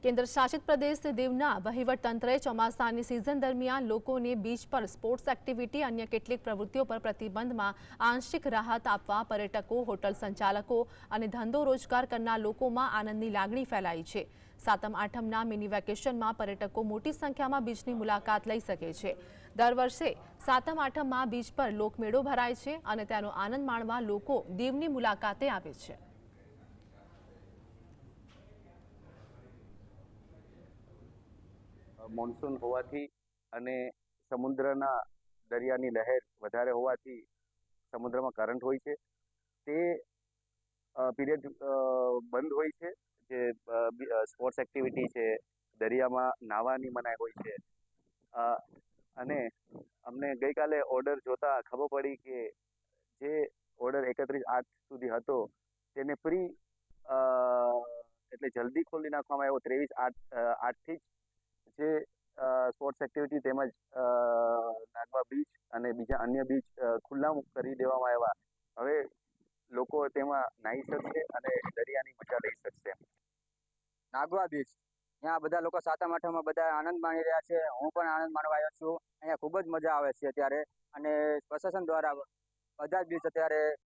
કેન્દ્ર શાસિત પ્રદેશ દીવના વહીવટતંત્રે ચોમાસાની સિઝન દરમિયાન લોકોને બીચ પર સ્પોર્ટ્સ એક્ટિવિટી અન્ય કેટલીક પ્રવૃત્તિઓ પર પ્રતિબંધમાં આંશિક રાહત આપવા પર્યટકો, હોટલ સંચાલકો અને ધંધો રોજગાર કરનાર લોકોમાં આનંદની લાગણી ફેલાઈ છે। સાતમ આઠમના મિની વેકેશનમાં પર્યટકો મોટી સંખ્યામાં બીચની મુલાકાત લઈ શકે છે। દર વર્ષે સાતમ આઠમમાં બીચ પર લોકમેળો ભરાય છે અને તેનો આનંદ માણવા લોકો દીવની મુલાકાતે આવે છે। મોન્સૂન હોવાથી અને સમુદ્રના દરિયાની લહેર વધારે હોવાથી સમુદ્રમાં કરંટ હોય છે તે પીરિયડ બંધ હોય છે। જે સ્પોર્ટ્સ એક્ટિવિટી છે, દરિયામાં નાહવાની મનાઈ હોય છે। અને અમને ગઈકાલે ઓર્ડર જોતા ખબર પડી કે જે ઓર્ડર 31/8 સુધી હતો તેને પ્રી એટલે જલ્દી ખોલી નાખવામાં આવ્યો। 23/8 થી જે સ્પોર્ટ્સ એક્ટિવિટી તેમજ નાગવા બીચ અને બીજા અન્ય બીચ ખુલ્લા કરી દેવામાં આવ્યા। હવે લોકો તેમાં નાહી શકશે અને દરિયાની મજા લઈ શકશે। નાગવા બીચ ત્યાં બધા લોકો સાતમ આઠમમાં બધા આનંદ માણી રહ્યા છે। હું પણ આનંદ માણવા આવ્યો છું। અહીંયા ખૂબ જ મજા આવે છે અત્યારે, અને પ્રશાસન દ્વારા બધા જ બીચ અત્યારે